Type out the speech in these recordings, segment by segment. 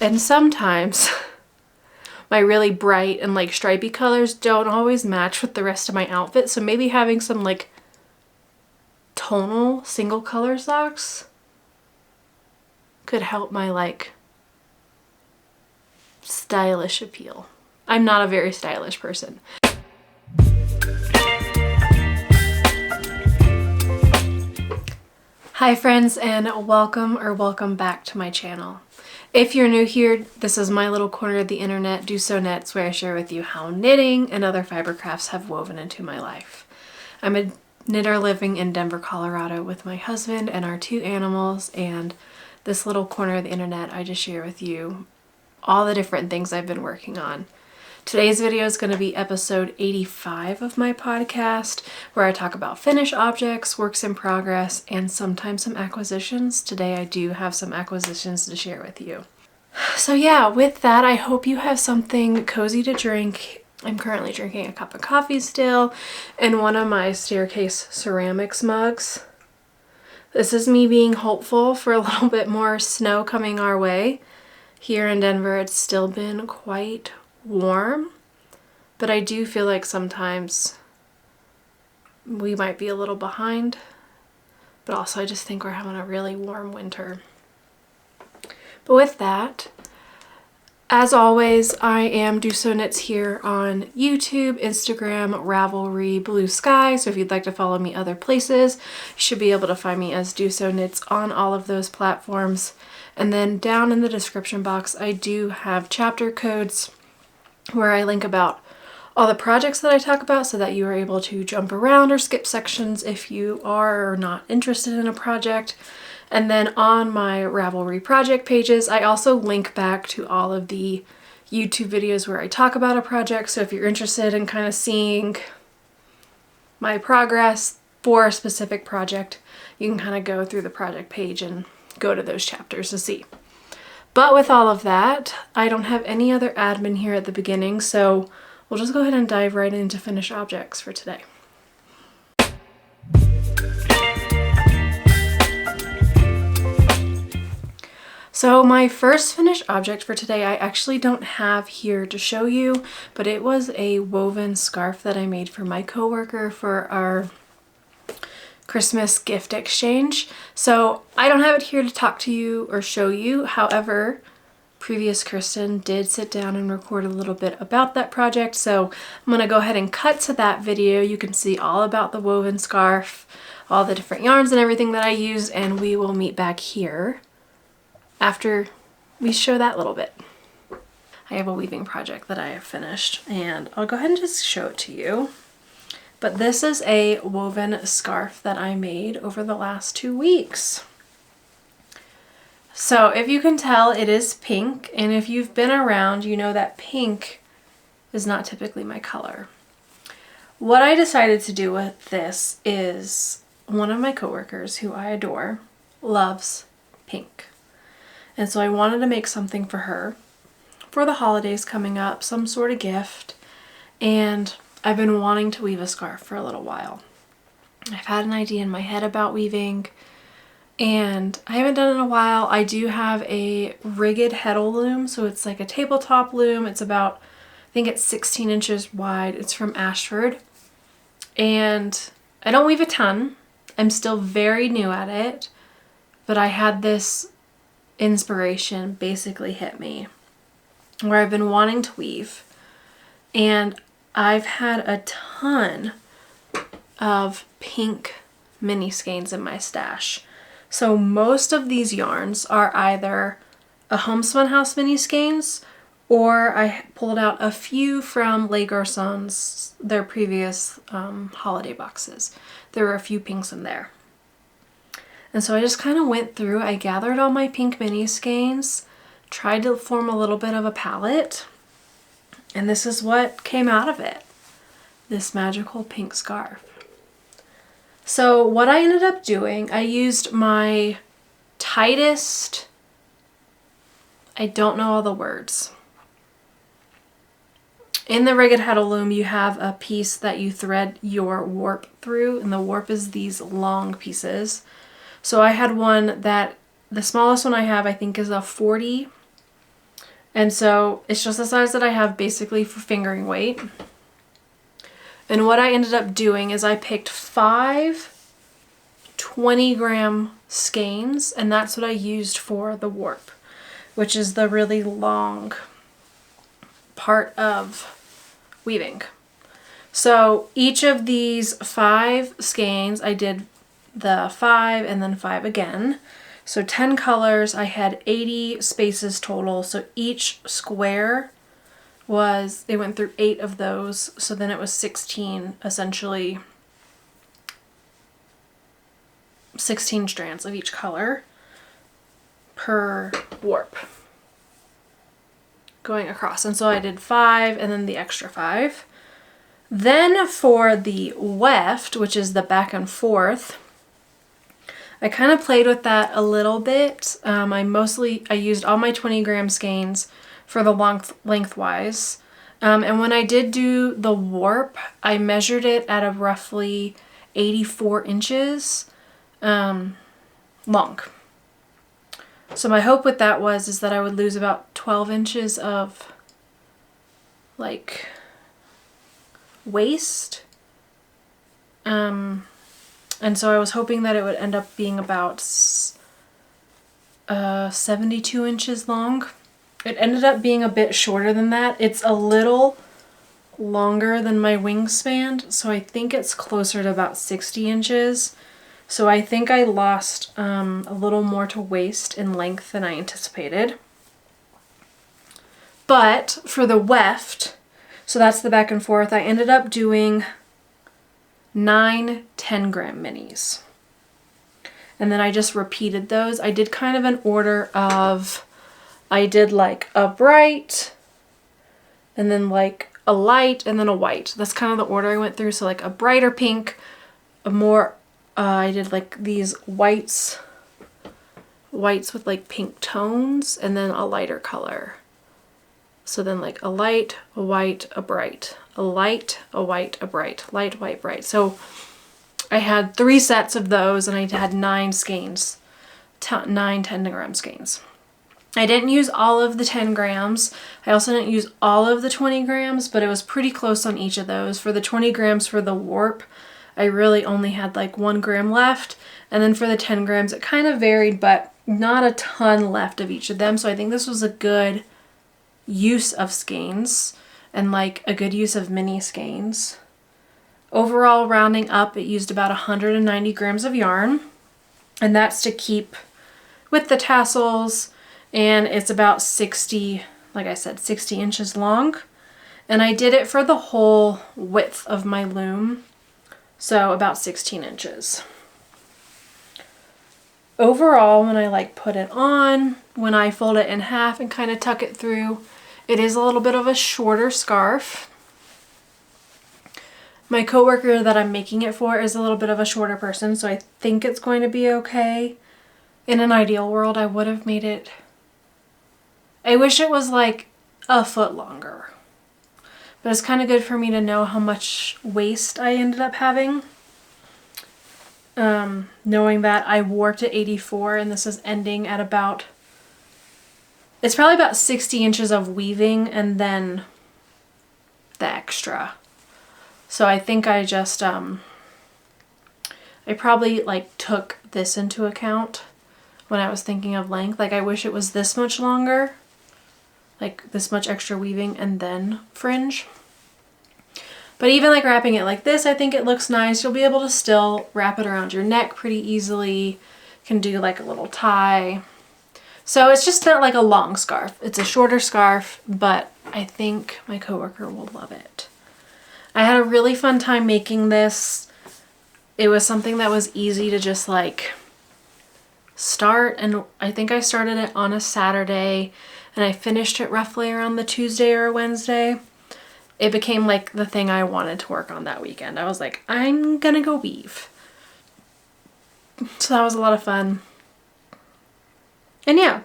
And sometimes my really bright and like stripy colors don't always match with the rest of my outfit. So maybe having some like tonal single color socks could help my like stylish appeal. I'm not a very stylish person. Hi friends, and welcome back to my channel. If you're new here, this is my little corner of the internet, Do So Knits, where I share with you how knitting and other fiber crafts have woven into my life. I'm a knitter living in Denver, Colorado with my husband and our 2 animals, and this little corner of the internet I just share with you all the different things I've been working on. Today's video is going to be episode 85 of my podcast, where I talk about finished objects, works in progress, and sometimes some acquisitions. Today I do have some acquisitions to share with you. So yeah, with that, I hope you have something cozy to drink. I'm currently drinking a cup of coffee still in one of my staircase ceramics mugs. This is me being hopeful for a little bit more snow coming our way. Here in Denver, it's still been quite warm, but I do feel like sometimes we might be a little behind, but also I just think we're having a really warm winter. But with that, as always, I am Do So Knits here on YouTube, Instagram, Ravelry, Blue Sky. So if you'd like to follow me other places, you should be able to find me as Do So Knits on all of those platforms. And then down in the description box, I do have chapter codes where I link about all the projects that I talk about so that you are able to jump around or skip sections if you are not interested in a project. And then on my Ravelry project pages, I also link back to all of the YouTube videos where I talk about a project. So if you're interested in kind of seeing my progress for a specific project, you can kind of go through the project page and go to those chapters to see. But with all of that, I don't have any other admin here at the beginning, so we'll just go ahead and dive right into finished objects for today. So my first finished object for today, I actually don't have here to show you, but it was a woven scarf that I made for my coworker for our Christmas gift exchange. So I don't have it here to talk to you or show you. However, previous Kristen did sit down and record a little bit about that project. So I'm going to go ahead and cut to that video. You can see all about the woven scarf, all the different yarns and everything that I used, and we will meet back here after we show that little bit. I have a weaving project that I have finished, and I'll go ahead and just show it to you. But this is a woven scarf that I made over the last 2 weeks. So if you can tell, it is pink, and if you've been around, you know that pink is not typically my color. What I decided to do with this is one of my coworkers, who I adore, loves pink. And so I wanted to make something for her for the holidays coming up, some sort of gift, and I've been wanting to weave a scarf for a little while. I've had an idea in my head about weaving, and I haven't done it in a while. I do have a rigged heddle loom, so it's like a tabletop loom. It's about, I think it's 16 inches wide. It's from Ashford, and I don't weave a ton. I'm still very new at it, but I had this inspiration basically hit me where I've been wanting to weave, and I've had a ton of pink mini skeins in my stash. So most of these yarns are either a Homespun House mini skeins, or I pulled out a few from Les Garçons, their previous holiday boxes. There were a few pinks in there. And so I just kind of went through, I gathered all my pink mini skeins, tried to form a little bit of a palette, and this is what came out of it, this magical pink scarf. So what I ended up doing, I used my tightest, I don't know all the words. In the rigged heddle loom, you have a piece that you thread your warp through, and the warp is these long pieces. So I had one that, the smallest one I have, I think is a 40, And so it's just the size that I have basically for fingering weight. And what I ended up doing is I picked 5 20-gram skeins, and that's what I used for the warp, which is the really long part of weaving. So each of these 5 skeins, I did the 5 and then 5 again. So 10 colors, I had 80 spaces total. So each square was, it went through 8 of those. So then it was 16, essentially 16 strands of each color per warp going across. And so I did 5 and then the extra 5. Then for the weft, which is the back and forth, I kind of played with that a little bit. I used all my 20-gram skeins for the lengthwise. And when I did do the warp, I measured it at a roughly 84 inches long. So my hope with that is that I would lose about 12 inches of like waist. And so I was hoping that it would end up being about 72 inches long. It ended up being a bit shorter than that. It's a little longer than my wingspan, so I think it's closer to about 60 inches. So I think I lost a little more to waist in length than I anticipated. But for the weft, so that's the back and forth, I ended up doing 9 10-gram minis. And then I just repeated those. I did kind of an order of, I did like a bright, and then like a light, and then a white. That's kind of the order I went through. So like a brighter pink, a more, I did like these whites with like pink tones, and then a lighter color. So then like a light, a white, a bright, a light, a white, a bright, light, white, bright. So I had 3 sets of those, and I had 9 skeins, 9 10-gram skeins. I didn't use all of the 10 grams. I also didn't use all of the 20 grams, but it was pretty close on each of those. For the 20 grams for the warp, I really only had like 1 gram left. And then for the 10 grams, it kind of varied, but not a ton left of each of them. So I think this was a good use of skeins and like a good use of mini skeins. Overall, rounding up, it used about 190 grams of yarn, and that's to keep with the tassels, and it's about 60, like I said, 60 inches long. And I did it for the whole width of my loom, so about 16 inches. Overall, when I like put it on, when I fold it in half and kind of tuck it through, it is a little bit of a shorter scarf. My coworker that I'm making it for is a little bit of a shorter person, so I think it's going to be okay. In an ideal world, I would have made it, I wish it was like a foot longer. But it's kind of good for me to know how much waist I ended up having. Knowing that I warped at 84 and this is ending at about, it's probably about 60 inches of weaving and then the extra. So I think I just, I probably like took this into account when I was thinking of length. Like I wish it was this much longer, like this much extra weaving and then fringe. But even like wrapping it like this, I think it looks nice. You'll be able to still wrap it around your neck pretty easily. Can do like a little tie. So it's just not like a long scarf. It's a shorter scarf, but I think my coworker will love it. I had a really fun time making this. It was something that was easy to just like start, and I think I started it on a Saturday and I finished it roughly around the Tuesday or Wednesday. It became like the thing I wanted to work on that weekend. I was like, I'm gonna go weave. So that was a lot of fun. And yeah,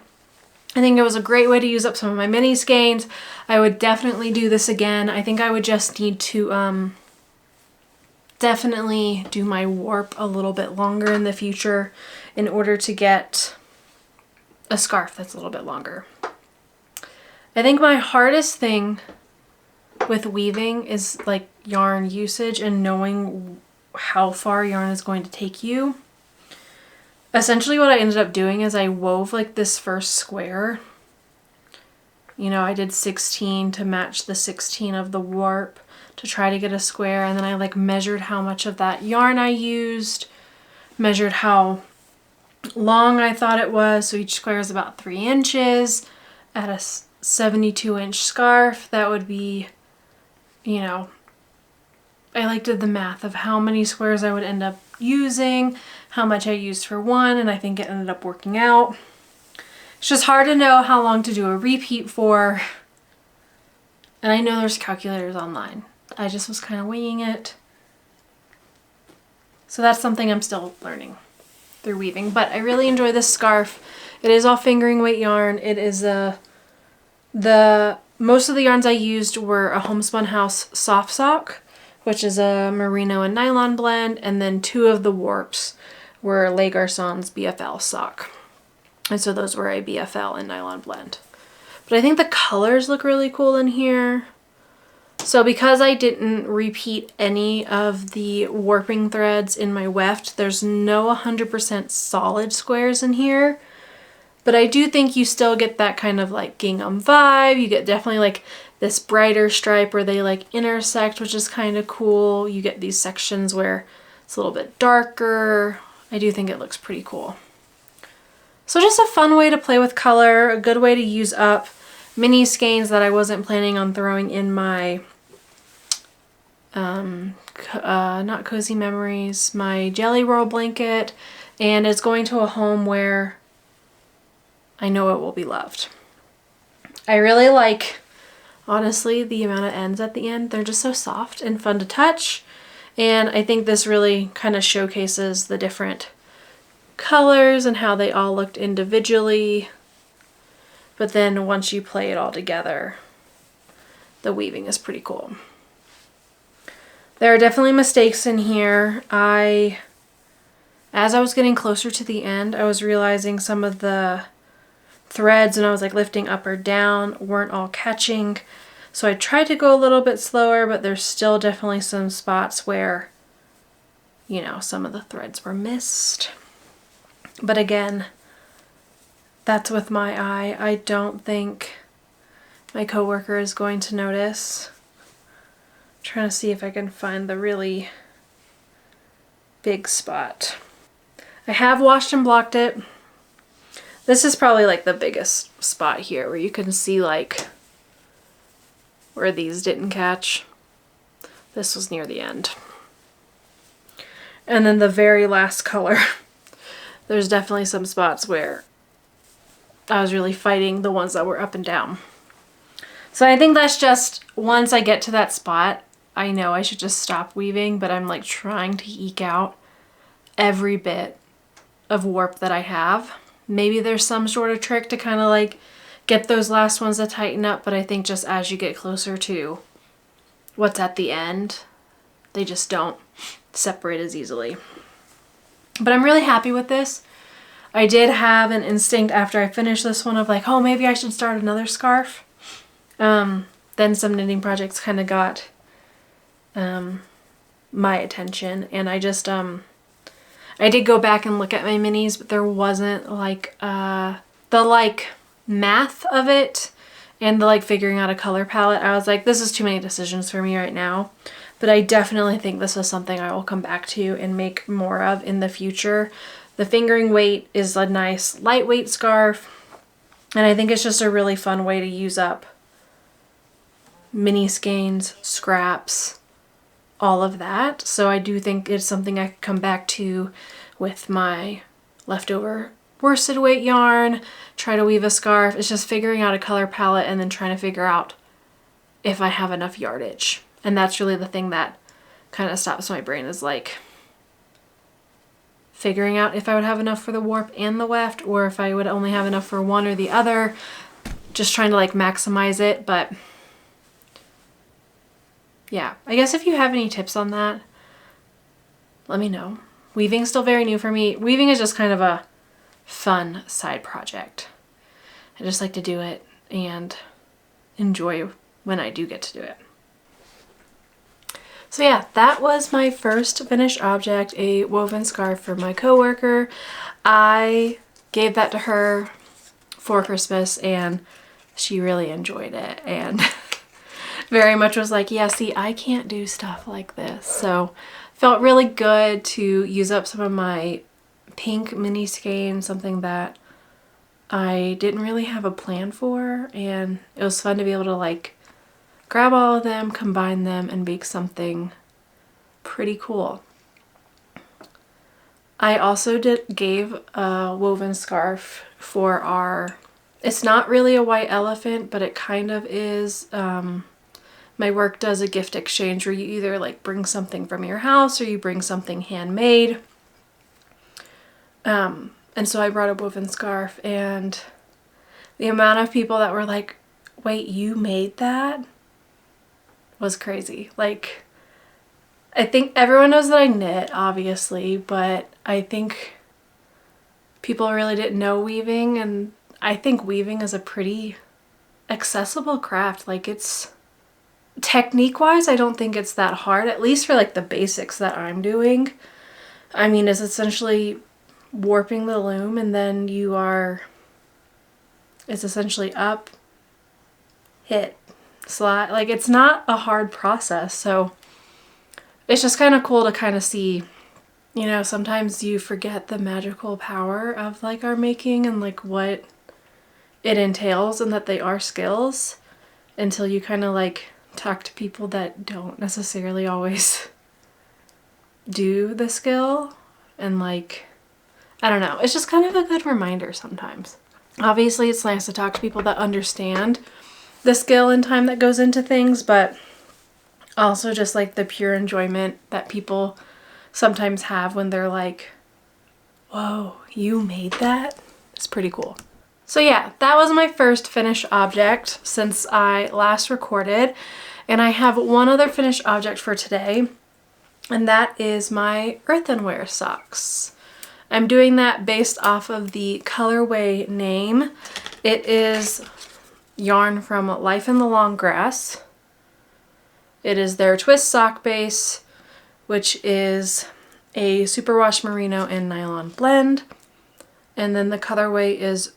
I think it was a great way to use up some of my mini skeins. I would definitely do this again. I think I would just need to definitely do my warp a little bit longer in the future in order to get a scarf that's a little bit longer. I think my hardest thing with weaving is like yarn usage and knowing how far yarn is going to take you. Essentially what I ended up doing is I wove like this first square. You know, I did 16 to match the 16 of the warp to try to get a square, and then I like measured how much of that yarn I used, measured how long I thought it was, so each square is about 3 inches. At a 72-inch scarf, that would be, you know, I like did the math of how many squares I would end up using, how much I used for one, and I think it ended up working out. It's just hard to know how long to do a repeat for, and I know there's calculators online. I just was kind of winging it. So that's something I'm still learning through weaving, but I really enjoy this scarf. It is all fingering weight yarn. It is most of the yarns I used were a Homespun House soft sock, which is a merino and nylon blend, and then 2 of the warps were Les Garçons BFL sock. And so those were a BFL and nylon blend. But I think the colors look really cool in here. So because I didn't repeat any of the warping threads in my weft, there's no 100% solid squares in here. But I do think you still get that kind of like gingham vibe. You get definitely like this brighter stripe where they like intersect, which is kind of cool. You get these sections where it's a little bit darker. I do think it looks pretty cool. So just a fun way to play with color, a good way to use up mini skeins that I wasn't planning on throwing in my, not Cozy Memories, my Jelly Roll blanket, and it's going to a home where I know it will be loved. I really like, honestly, the amount of ends at the end. They're just so soft and fun to touch, and I think this really kind of showcases the different colors and how they all looked individually. But then once you play it all together, the weaving is pretty cool. There are definitely mistakes in here. As I was getting closer to the end, I was realizing some of the threads when I was like lifting up or down weren't all catching. So I tried to go a little bit slower, but there's still definitely some spots where, you know, some of the threads were missed. But again, that's with my eye. I don't think my coworker is going to notice. I'm trying to see if I can find the really big spot. I have washed and blocked it. This is probably like the biggest spot here where you can see like where these didn't catch. This was near the end. And then the very last color, there's definitely some spots where I was really fighting the ones that were up and down. So I think that's just, once I get to that spot, I know I should just stop weaving, but I'm like trying to eke out every bit of warp that I have. Maybe there's some sort of trick to kind of like get those last ones to tighten up, but I think just as you get closer to what's at the end, they just don't separate as easily. But I'm really happy with this. I did have an instinct after I finished this one of like, oh, maybe I should start another scarf. Then some knitting projects kind of got my attention, and I just I did go back and look at my minis, but there wasn't like the like math of it and the like figuring out a color palette. I was like, this is too many decisions for me right now. But I definitely think this is something I will come back to and make more of in the future. The fingering weight is a nice lightweight scarf, and I think it's just a really fun way to use up mini skeins, scraps, all of that. So I do think it's something I could come back to with my leftover worsted weight yarn, try to weave a scarf. It's just figuring out a color palette and then trying to figure out if I have enough yardage. And that's really the thing that kind of stops my brain, is like figuring out if I would have enough for the warp and the weft, or if I would only have enough for one or the other, just trying to like maximize it. But yeah, I guess if you have any tips on that, let me know. Weaving's still very new for me. Weaving is just kind of a fun side project. I just like to do it, and enjoy when I do get to do it. So yeah, that was my first finished object, a woven scarf for my coworker. I gave that to her for Christmas and she really enjoyed it and very much was like, yeah, see, I can't do stuff like this. So felt really good to use up some of my pink mini skeins, something that I didn't really have a plan for, and it was fun to be able to like grab all of them, combine them, and make something pretty cool. I also gave a woven scarf for our, it's not really a white elephant, but it kind of is. My work does a gift exchange where you either like bring something from your house or you bring something handmade. And so I brought a woven scarf, and the amount of people that were like, wait, you made that? Was crazy. Like, I think everyone knows that I knit, obviously, but I think people really didn't know weaving, and I think weaving is a pretty accessible craft. Like, it's technique-wise, I don't think it's that hard, at least for like the basics that I'm doing. I mean, it's essentially warping the loom, and then it's essentially up, hit, slide. Like, it's not a hard process, so it's just kind of cool to kind of see, you know, sometimes you forget the magical power of like our making and like what it entails and that they are skills until you kind of like talk to people that don't necessarily always do the skill, and like, I don't know, it's just kind of a good reminder sometimes. Obviously it's nice to talk to people that understand the skill and time that goes into things, but also just like the pure enjoyment that people sometimes have when they're like, whoa, you made that? It's pretty cool. So yeah, that was my first finished object since I last recorded, and I have one other finished object for today, and that is my Earthenware Socks. I'm doing that based off of the colorway name. It is yarn from Life in the Long Grass. It is their twist sock base, which is a superwash merino and nylon blend. And then the colorway is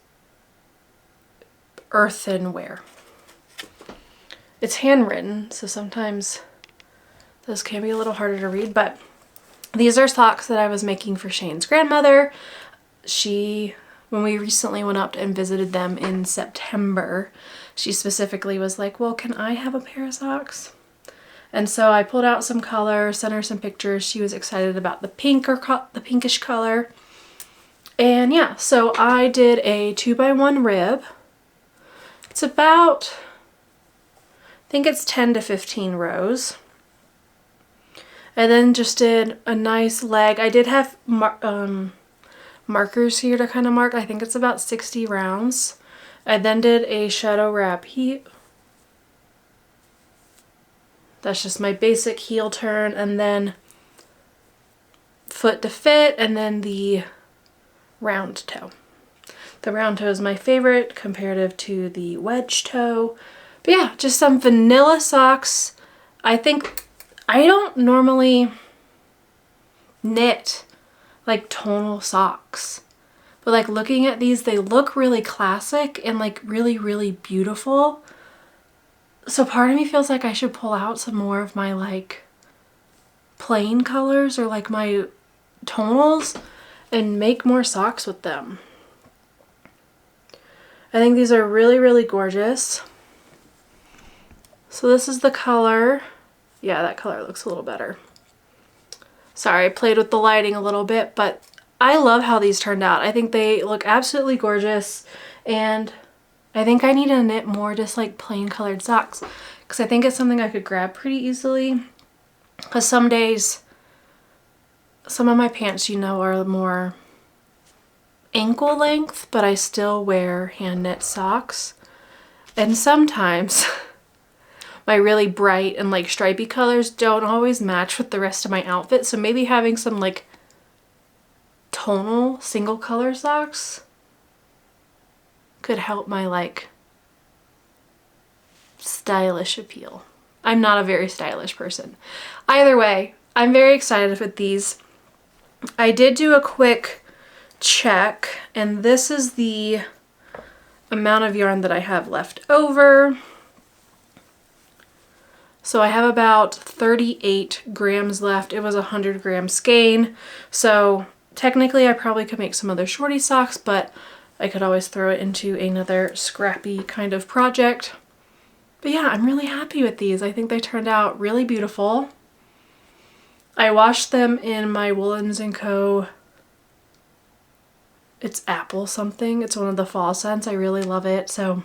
Earthenware. It's handwritten, so sometimes those can be a little harder to read, but these are socks that I was making for Shane's grandmother. When we recently went up and visited them in September, she specifically was like, well, can I have a pair of socks? And so I pulled out some color, sent her some pictures. She was excited about the the pinkish color. And yeah, so I did a 2x1 rib. It's about, I think it's 10 to 15 rows. I then just did a nice leg. I did have markers here to kind of mark. I think it's about 60 rounds. I then did a shadow wrap heat. That's just my basic heel turn, and then foot to fit, and then the round toe. The round toe is my favorite comparative to the wedge toe. But yeah, just some vanilla socks. I think I don't normally knit like tonal socks, but like looking at these, they look really classic and like really, really beautiful. So part of me feels like I should pull out some more of my like plain colors or like my tonals and make more socks with them. I think these are really, really gorgeous. So this is the color. Yeah, that color looks a little better. Sorry, I played with the lighting a little bit, but I love how these turned out. I think they look absolutely gorgeous, and I think I need to knit more just like plain colored socks because I think it's something I could grab pretty easily. Because some days, some of my pants, you know, are more ankle length, but I still wear hand knit socks. And sometimes my really bright and like stripy colors don't always match with the rest of my outfit. So maybe having some like tonal single color socks could help my like stylish appeal. I'm not a very stylish person. Either way, I'm very excited with these. I did do a quick check, and this is the amount of yarn that I have left over. So I have about 38 grams left. It was a 100-gram skein. So technically I probably could make some other shorty socks, but I could always throw it into another scrappy kind of project. But yeah, I'm really happy with these. I think they turned out really beautiful. I washed them in my Woolens & Co. It's apple something. It's one of the fall scents. I really love it. So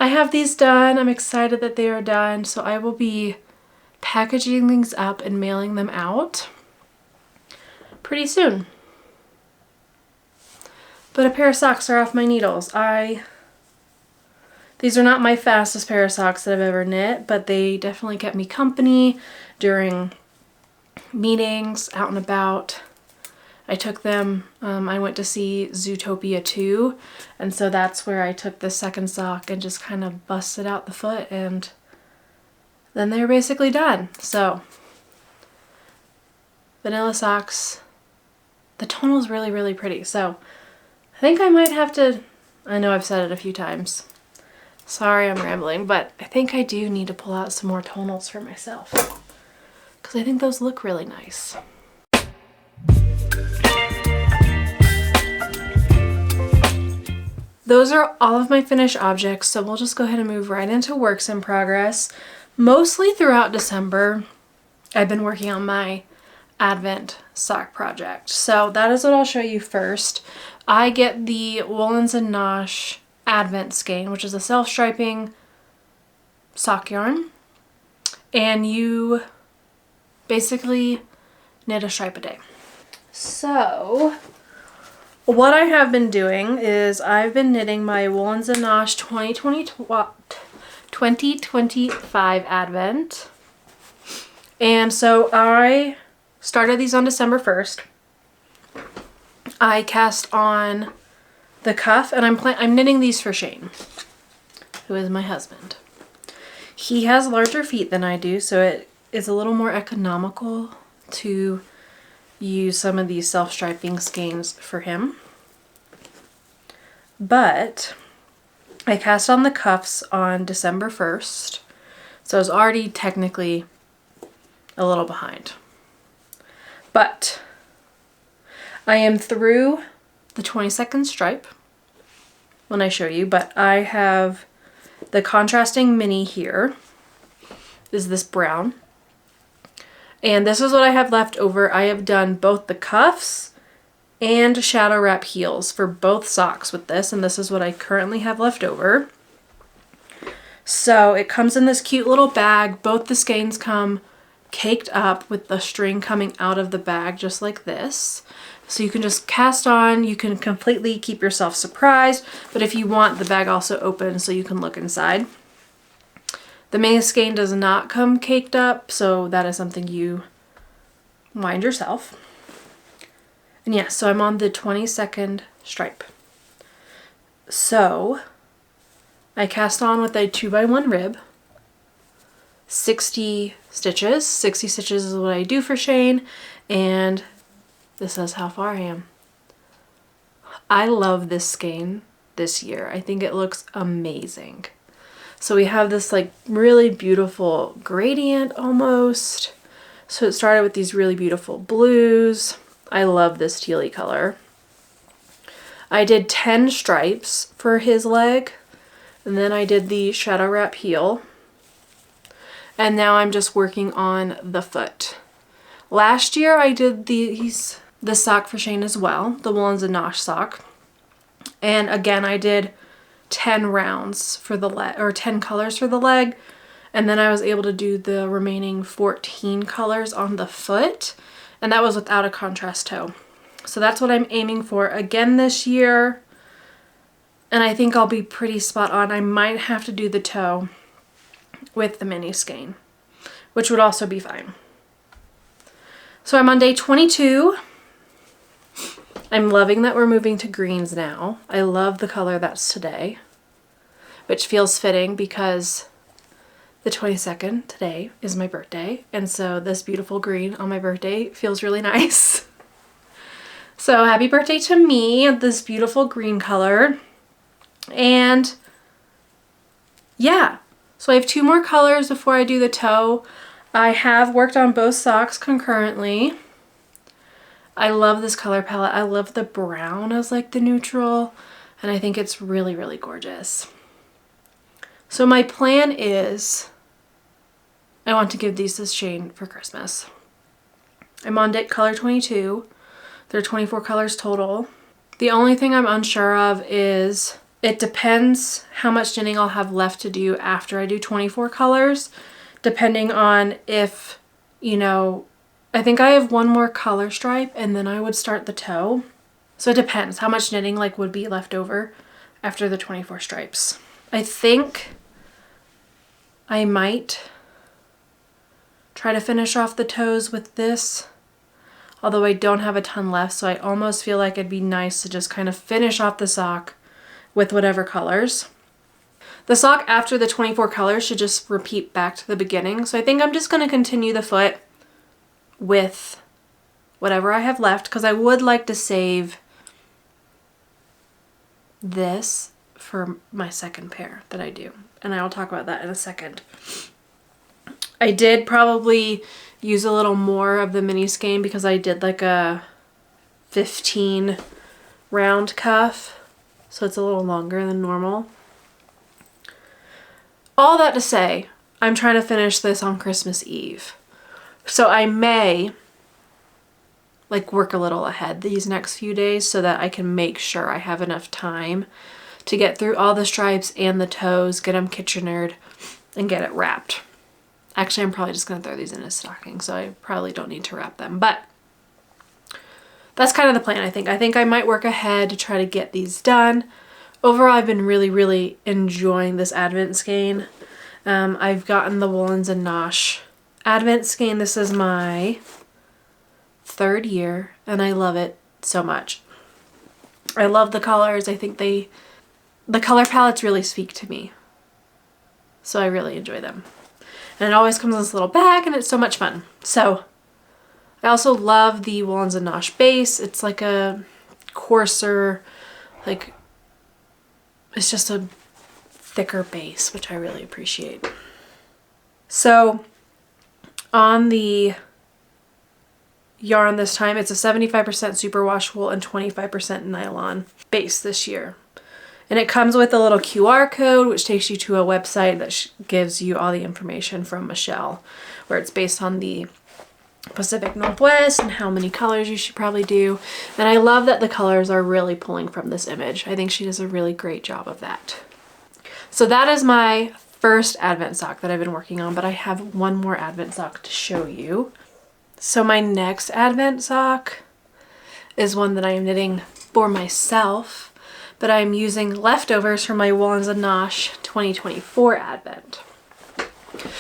I have these done. I'm excited that they are done. So I will be packaging things up and mailing them out pretty soon. But a pair of socks are off my needles. These are not my fastest pair of socks that I've ever knit, but they definitely kept me company during meetings, out and about. I took them, I went to see Zootopia 2, and so that's where I took the second sock and just kind of busted out the foot, and then they were basically done. So, vanilla socks. The tonal is really, really pretty, so I think I might have to, I know I've said it a few times. Sorry I'm rambling, but I think I do need to pull out some more tonals for myself, because I think those look really nice. Those are all of my finished objects, so we'll just go ahead and move right into works in progress. Mostly throughout December, I've been working on my Advent sock project. So that is what I'll show you first. I get the Woolens and Nosh Advent skein, which is a self-striping sock yarn. And you basically knit a stripe a day. So what I have been doing is I've been knitting my Woolens and Nosh 2025 Advent. And so I started these on December 1st. I cast on the cuff, and I'm knitting these for Shane, who is my husband. He has larger feet than I do, so it is a little more economical to use some of these self-striping skeins for him. But I cast on the cuffs on December 1st, so I was already technically a little behind. But I am through the 22nd stripe when I show you, but I have the contrasting mini here. Is this brown? And this is what I have left over. I have done both the cuffs and shadow wrap heels for both socks with this, and this is what I currently have left over. So it comes in this cute little bag. Both the skeins come caked up with the string coming out of the bag just like this. So you can just cast on, you can completely keep yourself surprised, but if you want, the bag also opens so you can look inside. The main skein does not come caked up, so that is something you mind yourself. And yeah, so I'm on the 22nd stripe. So I cast on with a 2x1 rib, 60 stitches. 60 stitches is what I do for Shane, and this is how far I am. I love this skein this year. I think it looks amazing. So we have this like really beautiful gradient almost. So it started with these really beautiful blues. I love this tealy color. I did 10 stripes for his leg, and then I did the shadow wrap heel. And now I'm just working on the foot. Last year I did the sock for Shane as well, the Woolens and Nosh sock. And again, I did 10 rounds for the leg, or 10 colors for the leg. And then I was able to do the remaining 14 colors on the foot. And that was without a contrast toe. So that's what I'm aiming for again this year. And I think I'll be pretty spot on. I might have to do the toe with the mini skein, which would also be fine. So I'm on day 22. I'm loving that we're moving to greens now. I love the color that's today. which feels fitting because the 22nd today is my birthday, and so this beautiful green on my birthday feels really nice. So happy birthday to me, this beautiful green color. And yeah, so I have 2 more colors before I do the toe. I have worked on both socks concurrently. I love this color palette. I love the brown as like the neutral, and I think it's really, really gorgeous. So my plan is I want to give these to Shane for Christmas. I'm on knit color 22. There are 24 colors total. The only thing I'm unsure of is it depends how much knitting I'll have left to do after I do 24 colors, depending on if, you know, I think I have 1 more color stripe and then I would start the toe. So it depends how much knitting like would be left over after the 24 stripes. I think I might try to finish off the toes with this, although I don't have a ton left, so I almost feel like it'd be nice to just kind of finish off the sock with whatever colors. The sock after the 24 colors should just repeat back to the beginning, so I think I'm just going to continue the foot with whatever I have left, because I would like to save this for my second pair that I do, and I will talk about that in a second. I did probably use a little more of the mini skein because I did like a 15 round cuff, so it's a little longer than normal. All that to say, I'm trying to finish this on Christmas Eve. So I may like work a little ahead these next few days so that I can make sure I have enough time to get through all the stripes and the toes, get them kitchenered, and get it wrapped. Actually, I'm probably just going to throw these in a stocking, so I probably don't need to wrap them. But that's kind of the plan, I think. I think I might work ahead to try to get these done. Overall, I've been really, really enjoying this Advent skein. I've gotten the Woolens and Nosh Advent skein. This is my 3rd year, and I love it so much. I love the colors. I think the color palettes really speak to me, so I really enjoy them. And it always comes in this little bag, and it's so much fun. So I also love the Woolens and Nosh base. It's like a coarser, like, it's just a thicker base, which I really appreciate. So on the yarn this time, it's a 75% superwash wool and 25% nylon base this year. And it comes with a little QR code, which takes you to a website that gives you all the information from Michelle, where it's based on the Pacific Northwest and how many colors you should probably do. And I love that the colors are really pulling from this image. I think she does a really great job of that. So that is my first Advent sock that I've been working on, but I have 1 more Advent sock to show you. So my next Advent sock is one that I am knitting for myself, but I'm using leftovers from my Woolens and Nosh 2024 Advent.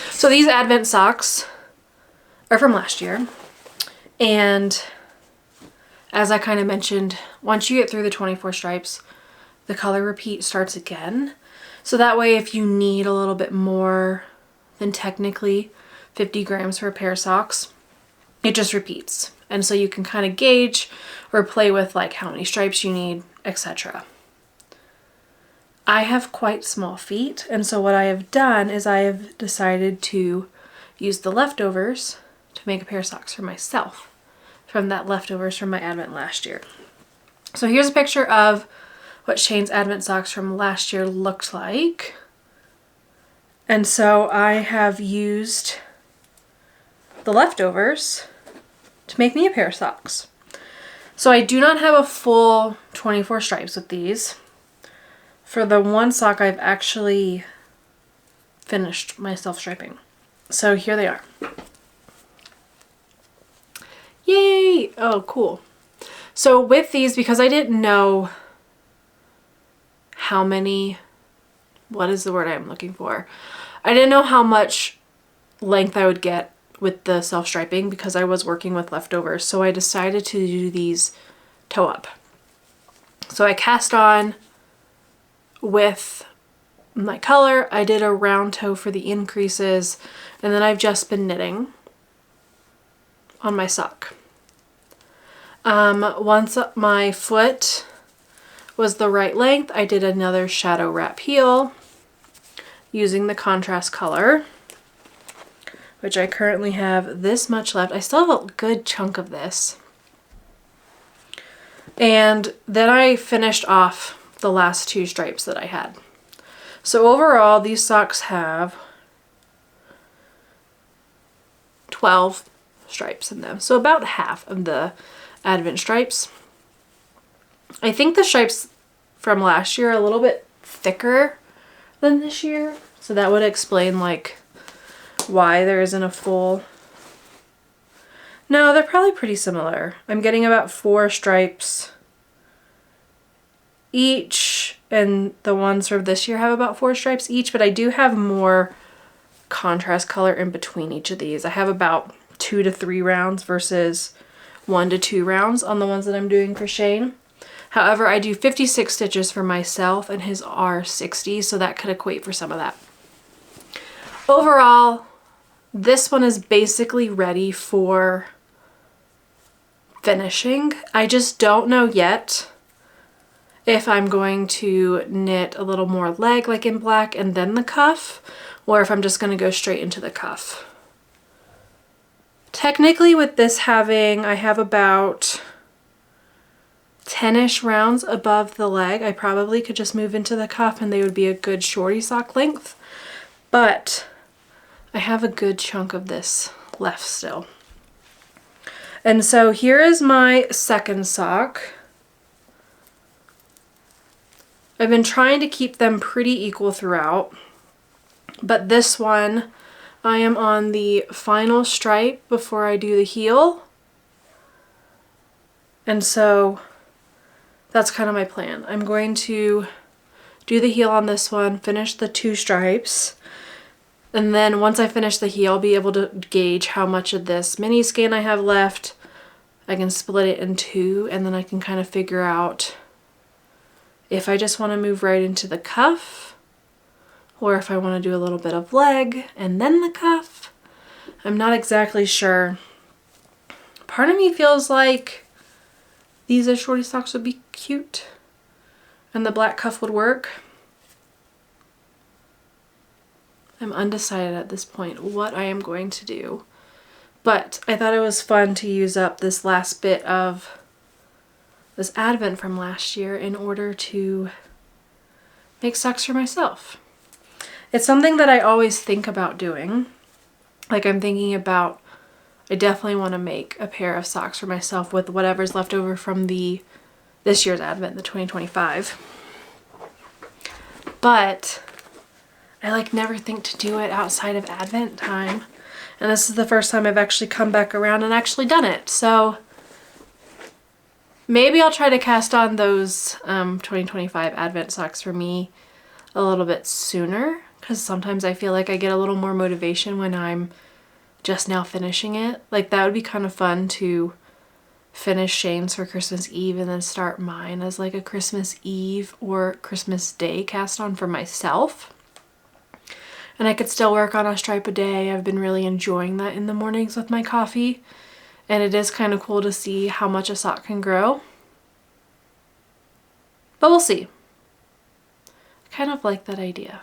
So these Advent socks are from last year, and as I kind of mentioned, once you get through the 24 stripes, the color repeat starts again. So that way, if you need a little bit more than technically 50 grams for a pair of socks, it just repeats. And so you can kind of gauge or play with like how many stripes you need, etc. I have quite small feet, and so what I have done is I have decided to use the leftovers to make a pair of socks for myself from that leftovers from my Advent last year. So here's a picture of what Shane's Advent socks from last year looked like. And so I have used the leftovers to make me a pair of socks. So I do not have a full 24 stripes with these. For the one sock, I've actually finished my self-striping. So here they are. Yay! Oh, cool. So with these, because I didn't know how many, what is the word I'm looking for? I didn't know how much length I would get with the self-striping because I was working with leftovers. So I decided to do these toe up. So I cast on with my color. I did a round toe for the increases, and then I've just been knitting on my sock. Once my foot was the right length, I did another shadow wrap heel using the contrast color, which I currently have this much left. I still have a good chunk of this. And then I finished off the last 2 stripes that I had. So overall, these socks have 12 stripes in them. So about half of the Advent stripes. I think the stripes from last year are a little bit thicker than this year. So that would explain like why there isn't a full... No, they're probably pretty similar. I'm getting about 4 stripes each, and the ones from this year have about 4 stripes each, but I do have more contrast color in between each of these. I have about 2 to 3 rounds versus 1 to 2 rounds on the ones that I'm doing for Shane. However, I do 56 stitches for myself and his are 60, so that could equate for some of that. Overall, this one is basically ready for finishing. I just don't know yet if I'm going to knit a little more leg like in black and then the cuff, or if I'm just going to go straight into the cuff. Technically with this having, I have about 10-ish rounds above the leg. I probably could just move into the cuff and they would be a good shorty sock length, but I have a good chunk of this left still. And so here is my second sock. I've been trying to keep them pretty equal throughout, but this one I am on the final stripe before I do the heel. And so that's kind of my plan. I'm going to do the heel on this one, finish the 2 stripes, and then once I finish the heel, I'll be able to gauge how much of this mini skein I have left. I can split it in 2, and then I can kind of figure out if I just want to move right into the cuff, or if I want to do a little bit of leg and then the cuff. I'm not exactly sure. Part of me feels like these as shorty socks would be cute and the black cuff would work. I'm undecided at this point what I am going to do, but I thought it was fun to use up this last bit of this Advent from last year in order to make socks for myself. It's something that I always think about doing. Like I'm thinking about, I definitely want to make a pair of socks for myself with whatever's left over from this year's Advent, the 2025. But I like never think to do it outside of Advent time. And this is the first time I've actually come back around and actually done it. So maybe I'll try to cast on those 2025 Advent socks for me a little bit sooner, because sometimes I feel like I get a little more motivation when I'm just now finishing it. Like that would be kind of fun to finish Shane's for Christmas Eve and then start mine as like a Christmas Eve or Christmas Day cast on for myself. And I could still work on a stripe a day. I've been really enjoying that in the mornings with my coffee. And it is kind of cool to see how much a sock can grow. But we'll see. I kind of like that idea.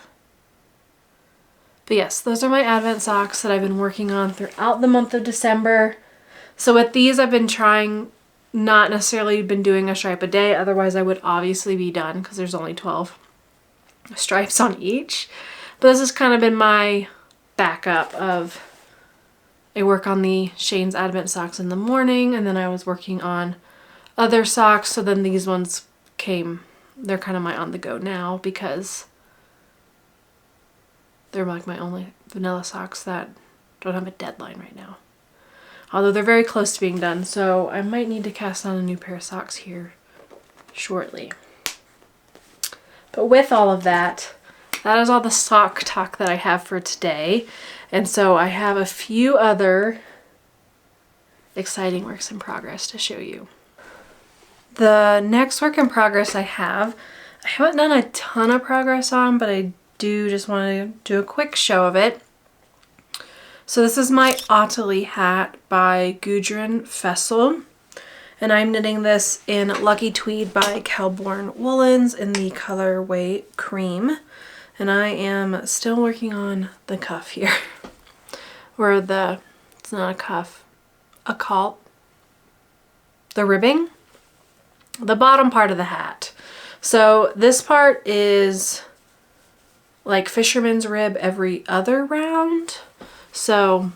But yes, those are my Advent socks that I've been working on throughout the month of December. So with these, I've been trying, not necessarily been doing a stripe a day. Otherwise, I would obviously be done because there's only 12 stripes on each. But this has kind of been my backup of, I work on the Shane's Advent socks in the morning, and then I was working on other socks. So then these ones came, they're kind of my on the go now because they're like my only vanilla socks that don't have a deadline right now. Although they're very close to being done, so I might need to cast on a new pair of socks here shortly. But with all of that, that is all the sock talk that I have for today. And so I have a few other exciting works in progress to show you. The next work in progress I haven't done a ton of progress on, but I just want to do a quick show of it. So this is my Ottalie Hat by Gudrun Fessel. And I'm knitting this in Lucky Tweed by Woolens in the colorway Cream. And I am still working on the cuff here. Or it's not a cuff, a caul. The ribbing. The bottom part of the hat. So this part is like fisherman's rib every other round. So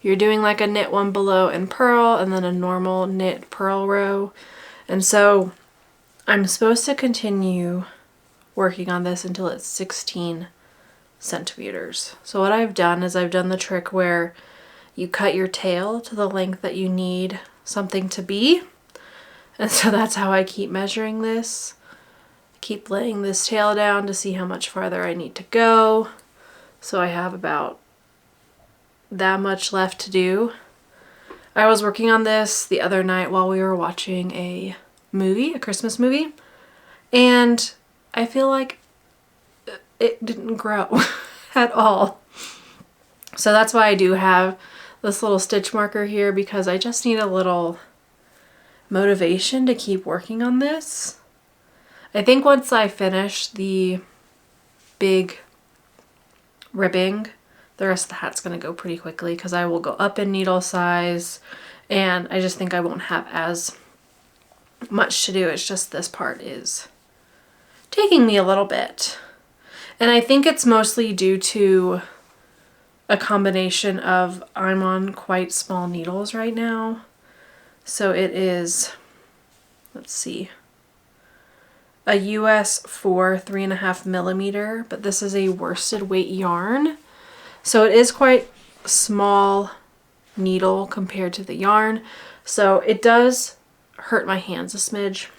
you're doing like a knit one below in purl and then a normal knit purl row. And so I'm supposed to continue working on this until it's 16 centimeters. So what I've done is I've done the trick where you cut your tail to the length that you need something to be. And so that's how I keep measuring this. Keep laying this tail down to see how much farther I need to go. So I have about that much left to do. I was working on this the other night while we were watching a Christmas movie, and I feel like it didn't grow at all. So that's why I do have this little stitch marker here, because I just need a little motivation to keep working on this. I think once I finish the big ribbing, the rest of the hat's going to go pretty quickly because I will go up in needle size, and I just think I won't have as much to do. It's just this part is taking me a little bit. And I think it's mostly due to a combination of I'm on quite small needles right now. So it is, let's see, a US 4 3.5 millimeter, but this is a worsted weight yarn. So it is quite small needle compared to the yarn. So it does hurt my hands a smidge.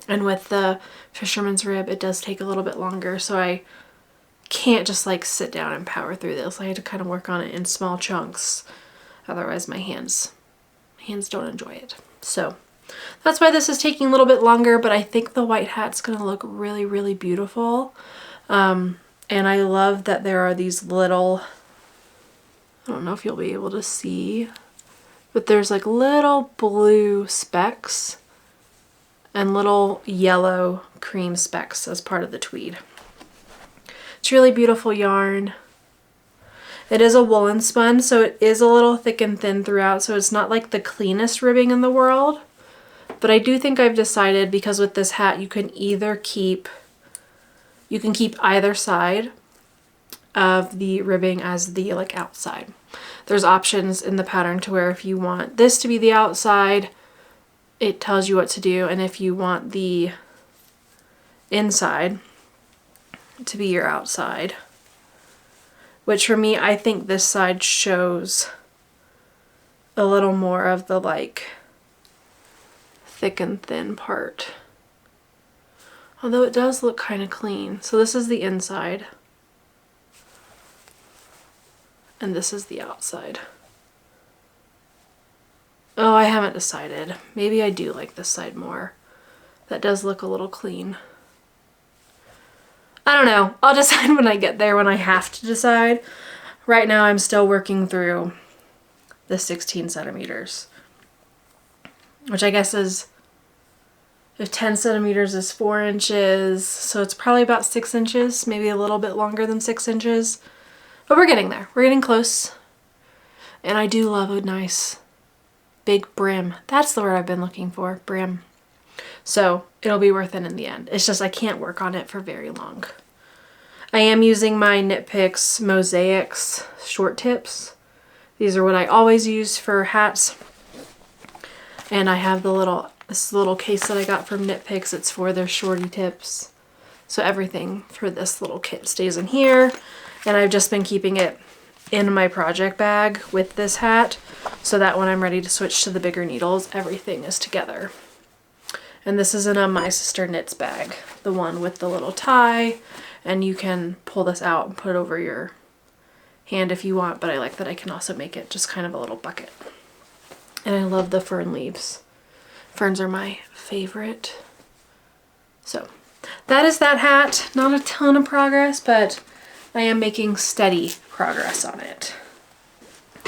And with the fisherman's rib, it does take a little bit longer. So I can't just like sit down and power through this. I had to kind of work on it in small chunks. Otherwise my hands don't enjoy it. So that's why this is taking a little bit longer, but I think the white hat's gonna look really, really beautiful. And I love that there are these little, I don't know if you'll be able to see, but there's like little blue specks and little yellow cream specks as part of the tweed. It's really beautiful yarn. It is a woolen spun, so it is a little thick and thin throughout, so it's not like the cleanest ribbing in the world. But I do think I've decided, because with this hat you can keep either side of the ribbing as the like outside. There's options in the pattern to where if you want this to be the outside, it tells you what to do, and if you want the inside to be your outside, which for me, I think this side shows a little more of the like thick and thin part. Although it does look kind of clean. So this is the inside. And this is the outside. Oh, I haven't decided. Maybe I do like this side more. That does look a little clean. I don't know. I'll decide when I get there, when I have to decide. Right now I'm still working through the 16 centimeters. Which I guess is, if 10 centimeters is 4 inches, so it's probably about 6 inches, maybe a little bit longer than 6 inches. But we're getting there. We're getting close. And I do love a nice big brim. That's the word I've been looking for, brim. So it'll be worth it in the end. It's just I can't work on it for very long. I am using my Knit Picks Mosaics short tips. These are what I always use for hats. And I have this little case that I got from Knit Picks. It's for their shorty tips. So everything for this little kit stays in here. And I've just been keeping it in my project bag with this hat, so that when I'm ready to switch to the bigger needles, everything is together. And this is in a My Sister Knits bag, the one with the little tie, and you can pull this out and put it over your hand if you want, but I like that I can also make it just kind of a little bucket. And I love the fern leaves. Ferns are my favorite. So that is that hat. Not a ton of progress, but I am making steady progress on it.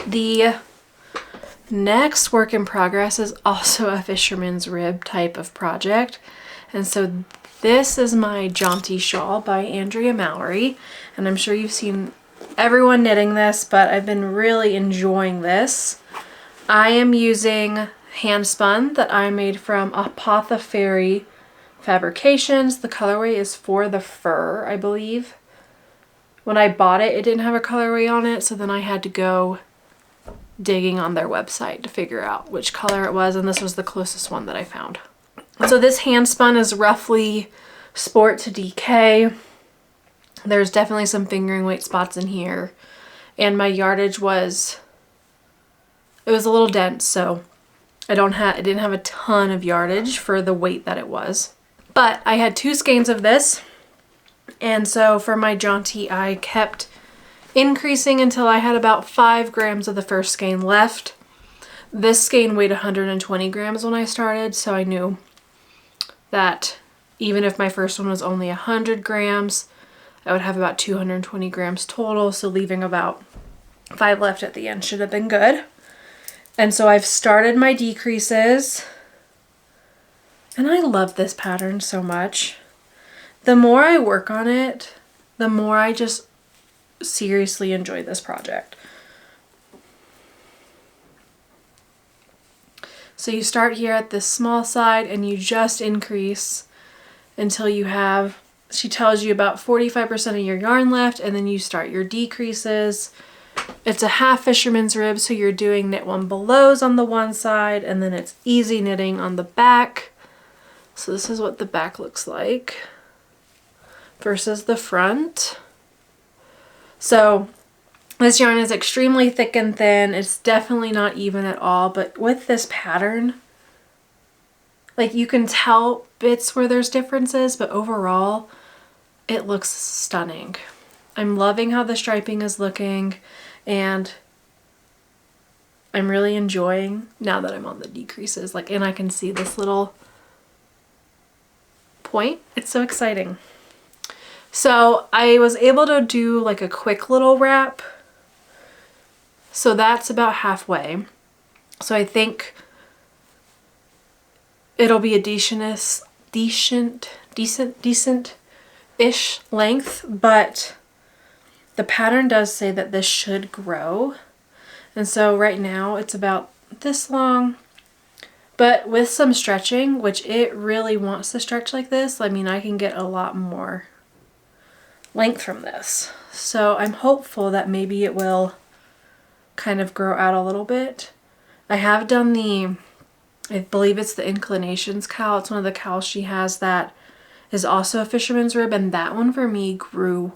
The next work in progress is also a fisherman's rib type of project. And so this is my Jaunty Shawl by Andrea Mallory. And I'm sure you've seen everyone knitting this, but I've been really enjoying this. I am using handspun that I made from Apothecary Fabrications. The colorway is For the Fur, I believe. When I bought it, it didn't have a colorway on it, so then I had to go digging on their website to figure out which color it was, and this was the closest one that I found. So this handspun is roughly Sport to DK. There's definitely some fingering weight spots in here, and my yardage was, it was a little dense, so it didn't have a ton of yardage for the weight that it was. But I had 2 skeins of this, and so for my jaunty I kept increasing until I had about 5 grams of the first skein left. This skein weighed 120 grams when I started, so I knew that even if my first one was only 100 grams, I would have about 220 grams total, so leaving about 5 left at the end should have been good. And so I've started my decreases, and I love this pattern so much. The more I work on it, the more I just seriously enjoy this project. So you start here at this small side and you just increase until you have, she tells you about 45% of your yarn left, and then you start your decreases. It's a half fisherman's rib, so you're doing knit 1 belows on the one side, and then it's easy knitting on the back. So this is what the back looks like versus the front. So this yarn is extremely thick and thin. It's definitely not even at all, but with this pattern, like, you can tell bits where there's differences, but overall it looks stunning. I'm loving how the striping is looking, and I'm really enjoying now that I'm on the decreases, like, and I can see this little point. It's so exciting. So I was able to do like a quick little wrap. So that's about halfway. So I think it'll be a decent-ish length, but the pattern does say that this should grow. And so right now it's about this long, but with some stretching, which it really wants to stretch like this, I mean, I can get a lot more length from this. So I'm hopeful that maybe it will kind of grow out a little bit. I have done the, I believe it's the Inclinations KAL. It's one of the KALs she has that is also a fisherman's rib, and that one for me grew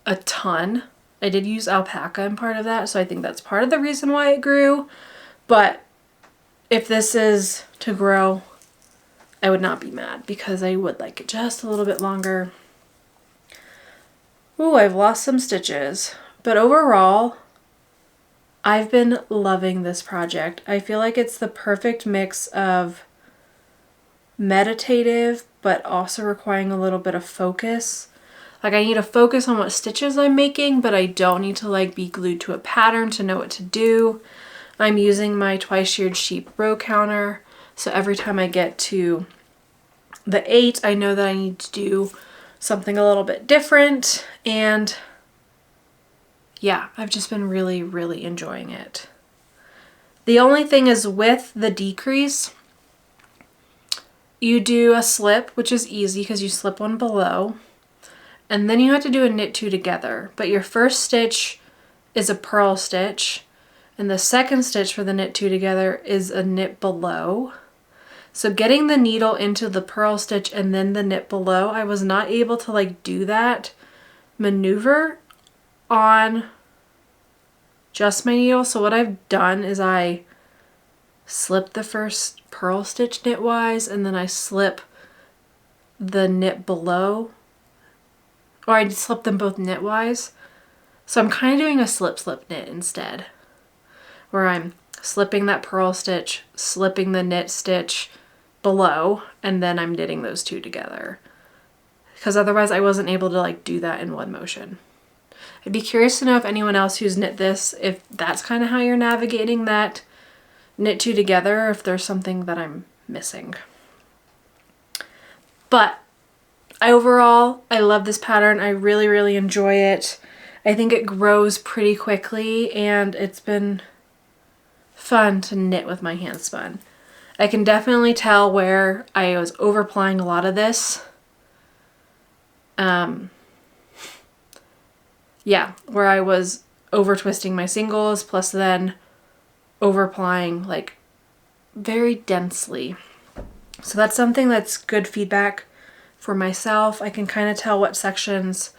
a ton. I did use alpaca in part of that, so I think that's part of the reason why it grew. But if this is to grow, I would not be mad, because I would like it just a little bit longer. Ooh, I've lost some stitches. But overall, I've been loving this project. I feel like it's the perfect mix of meditative, but also requiring a little bit of focus. Like, I need to focus on what stitches I'm making, but I don't need to like be glued to a pattern to know what to do. I'm using my twice sheared sheep row counter, so every time I get to the 8, I know that I need to do something a little bit different. And yeah, I've just been really, really enjoying it. The only thing is with the decrease, you do a slip, which is easy because you slip 1 below, and then you have to do a knit 2 together. But your first stitch is a purl stitch, and the second stitch for the knit 2 together is a knit below. So getting the needle into the purl stitch and then the knit below, I was not able to like do that maneuver on just my needle. So what I've done is I slip the first purl stitch knitwise, and then I slip the knit below, or I slip them both knitwise. So I'm kind of doing a slip knit instead, where I'm slipping that purl stitch, slipping the knit stitch below, and then I'm knitting those 2 together. because otherwise I wasn't able to like do that in one motion. I'd be curious to know if anyone else who's knit this, if that's kind of how you're navigating that knit two together, or if there's something that I'm missing. But overall, I love this pattern. I really, really enjoy it. I think it grows pretty quickly, and it's been fun to knit with my hand spun. I can definitely tell where I was overplying a lot of this. Yeah, where I was over twisting my singles, plus then overplying like very densely. So that's something that's good feedback for myself. I can kind of tell what sections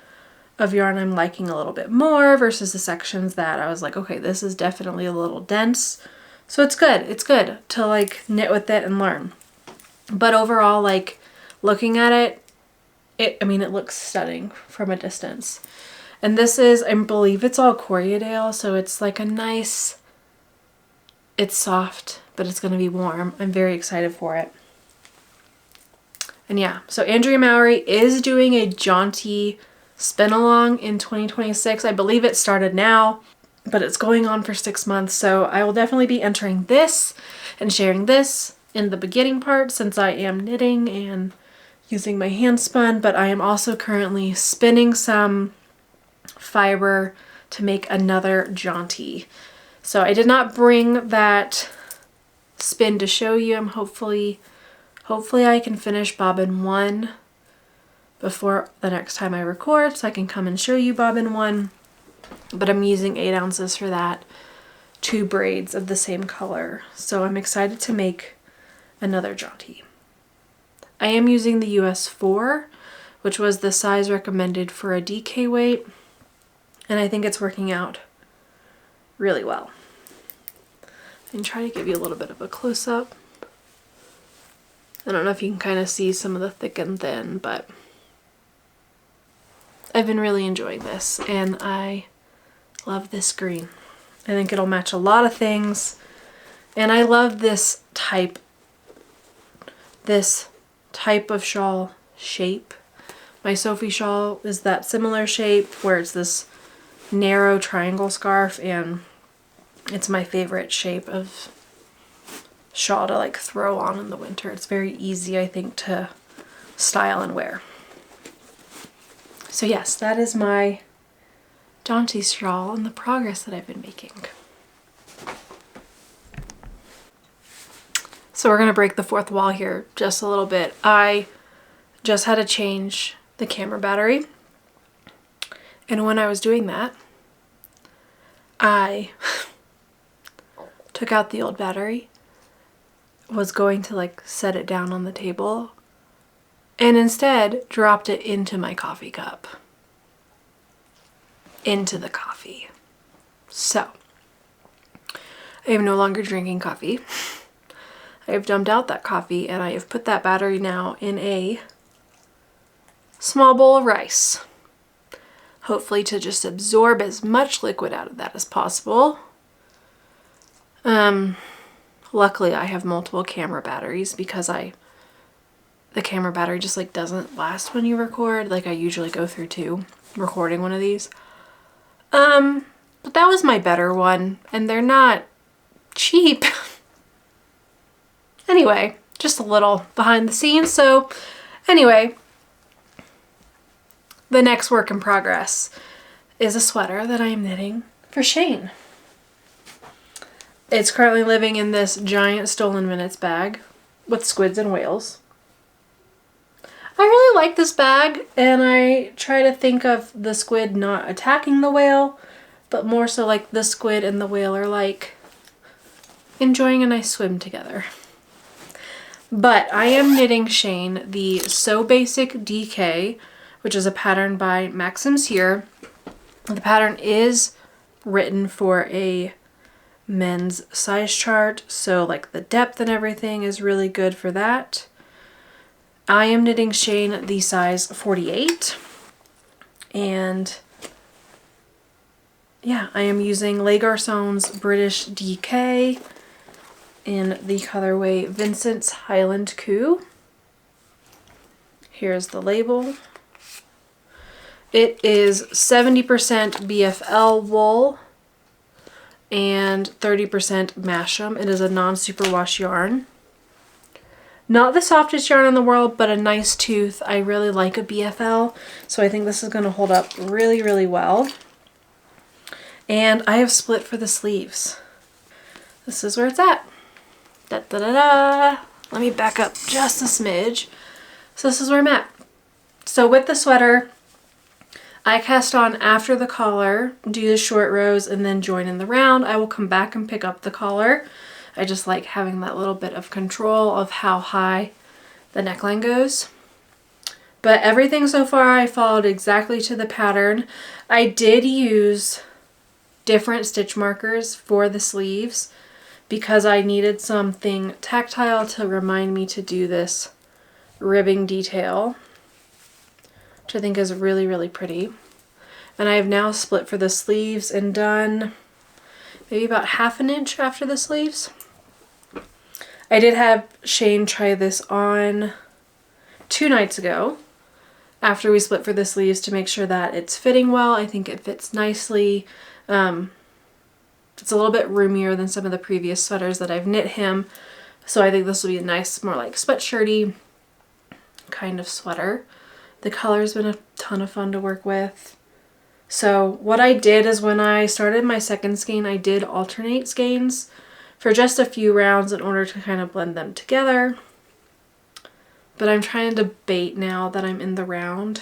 of yarn I'm liking a little bit more versus the sections that I was like, okay, this is definitely a little dense. So it's good. It's good to like knit with it and learn. But overall, like looking at it, I mean, it looks stunning from a distance. And this is, I believe it's all Corriedale, so it's like a nice, it's soft, but it's going to be warm. I'm very excited for it. And yeah, so Andrea Mowry is doing a Jaunty spin along in 2026. I believe it started now, but it's going on for 6 months. So I will definitely be entering this and sharing this in the beginning part since I am knitting and using my hand spun, but I am also currently spinning some fiber to make another Jaunty. So I did not bring that spin to show you. I'm hopefully I can finish bobbin 1 before the next time I record, so I can come and show you bobbin 1. But I'm using 8 ounces for that, 2 braids of the same color. So I'm excited to make another Jaunty. I am using the US 4, which was the size recommended for a DK weight, and I think it's working out really well. I can try to give you a little bit of a close-up. I don't know if you can kind of see some of the thick and thin, but I've been really enjoying this, and I love this green. I think it'll match a lot of things, and I love this type of shawl shape. My Sophie shawl is that similar shape where it's this narrow triangle scarf, and it's my favorite shape of shawl to like throw on in the winter. It's very easy, I think, to style and wear. So yes, that is my Jaunty shawl and the progress that I've been making. So we're going to break the fourth wall here just a little bit. I just had to change the camera battery, and when I was doing that, I took out the old battery, was going to like set it down on the table, and instead dropped it into my coffee cup. Into the coffee. So, I am no longer drinking coffee. I have dumped out that coffee, and I have put that battery now in a small bowl of rice. Hopefully to just absorb as much liquid out of that as possible. Luckily I have multiple camera batteries because the camera battery just like doesn't last when you record. Like I usually go through 2 recording one of these. But that was my better one, and they're not cheap. Anyway, just a little behind the scenes. So anyway, the next work in progress is a sweater that I am knitting for Shane. It's currently living in this giant Stolen Minutes bag with squids and whales. I really like this bag, and I try to think of the squid not attacking the whale, but more so like the squid and the whale are like enjoying a nice swim together. But I am knitting Shane the So Basic DK, which is a pattern by Maxim's Here. The pattern is written for a men's size chart, so like the depth and everything is really good for that. I am knitting Shane the size 48, and yeah, I am using Les Garçons British DK in the colorway Vincent's Highland Coup. Here's the label. It is 70% BFL wool and 30% Masham. It is a non-superwash yarn. Not the softest yarn in the world, but a nice tooth. I really like a BFL, so I think this is going to hold up really, really well. And I have split for the sleeves. This is where it's at. Da, da, da, da. Let me back up just a smidge. So this is where I'm at. So with the sweater, I cast on after the collar, do the short rows, and then join in the round. I will come back and pick up the collar. I just like having that little bit of control of how high the neckline goes. But everything so far I followed exactly to the pattern. I did use different stitch markers for the sleeves because I needed something tactile to remind me to do this ribbing detail, which I think is really, really pretty. And I have now split for the sleeves and done maybe about 1/2 inch after the sleeves. I did have Shane try this on 2 nights ago after we split for the sleeves to make sure that it's fitting well. I think it fits nicely. It's a little bit roomier than some of the previous sweaters that I've knit him. So I think this will be a nice, more like sweatshirty kind of sweater. The color's been a ton of fun to work with. So what I did is when I started my second skein, I did alternate skeins for just a few rounds in order to kind of blend them together. But I'm trying to debate now that I'm in the round.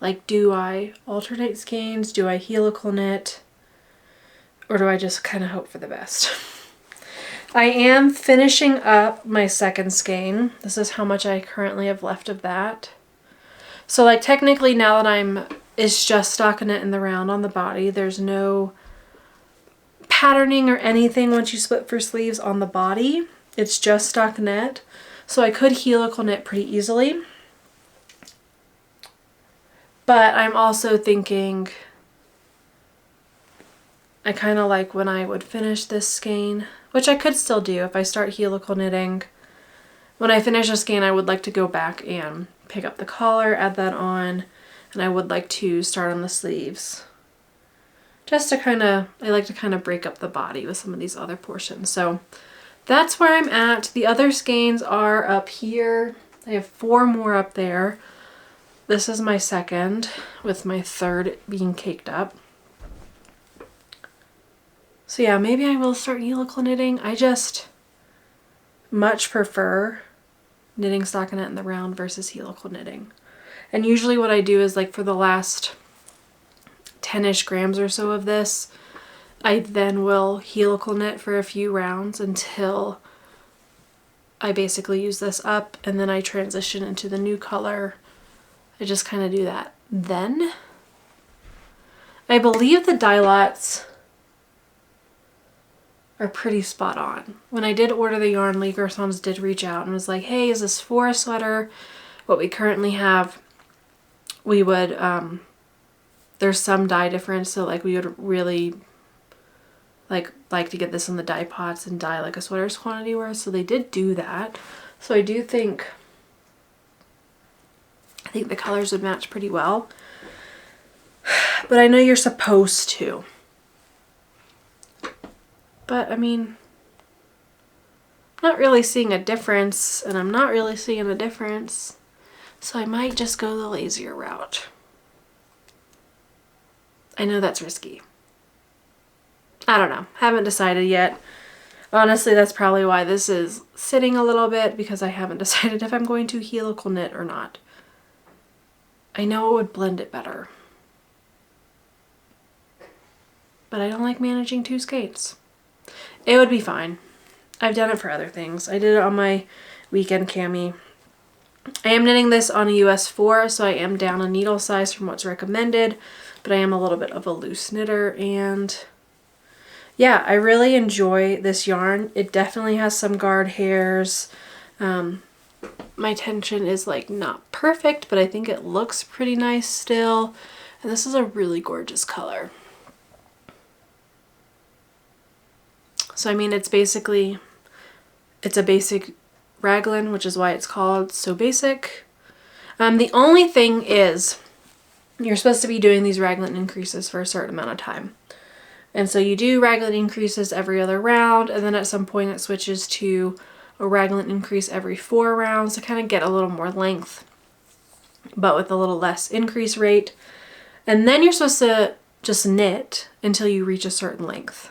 Like, do I alternate skeins? Do I helical knit? Or do I just kind of hope for the best? I am finishing up my second skein. This is how much I currently have left of that. So like technically now that it's just stockinette in the round on the body. There's no patterning or anything once you split for sleeves on the body. It's just stockinette. So I could helical knit pretty easily. But I'm also thinking I kind of like when I would finish this skein, which I could still do if I start helical knitting. When I finish a skein, I would like to go back and pick up the collar, add that on, and I would like to start on the sleeves. Just to I like to kind of break up the body with some of these other portions. So that's where I'm at. The other skeins are up here. I have 4 more up there. This is my second, with my third being caked up. So yeah, maybe I will start helical knitting. I just much prefer knitting stockinette in the round versus helical knitting. And usually what I do is like for the last 10-ish grams or so of this, I then will helical knit for a few rounds until I basically use this up, and then I transition into the new color. I just kind of do that. Then I believe the dye lots are pretty spot on. When I did order the yarn, Lee Gersons did reach out and was like, hey, is this for a sweater? What we currently have, we would, there's some dye difference, so like we would really like to get this in the dye pots and dye like a sweater's quantity worth, so they did do that. So I do think, the colors would match pretty well. But I know you're supposed to. But I mean, I'm not really seeing a difference, and I'm not really seeing a difference, so I might just go the lazier route. I know that's risky. I don't know. Haven't decided yet. Honestly, that's probably why this is sitting a little bit, because I haven't decided if I'm going to helical knit or not. I know it would blend it better, but I don't like managing 2 skeins. It would be fine. I've done it for other things. I did it on my weekend cami. I am knitting this on a US 4, so I am down a needle size from what's recommended, but I am a little bit of a loose knitter, and yeah, I really enjoy this yarn. It definitely has some guard hairs. My tension is like not perfect, but I think it looks pretty nice still. And this is a really gorgeous color. So I mean, it's a basic raglan, which is why it's called so basic. The only thing is, you're supposed to be doing these raglan increases for a certain amount of time. And so you do raglan increases every other round, and then at some point it switches to a raglan increase every 4 rounds to kind of get a little more length, but with a little less increase rate. And then you're supposed to just knit until you reach a certain length.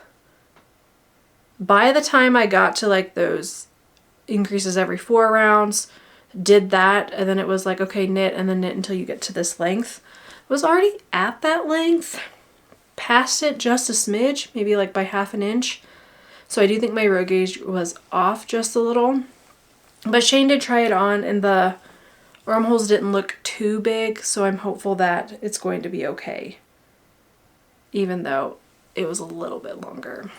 By the time I got to like those increases every 4 rounds, did that, and then it was like, okay, knit and then knit until you get to this length. I was already at that length, past it just a smidge, maybe like by 1/2 inch. So I do think my row gauge was off just a little. But Shane did try it on and the armholes didn't look too big, so I'm hopeful that it's going to be okay, even though it was a little bit longer.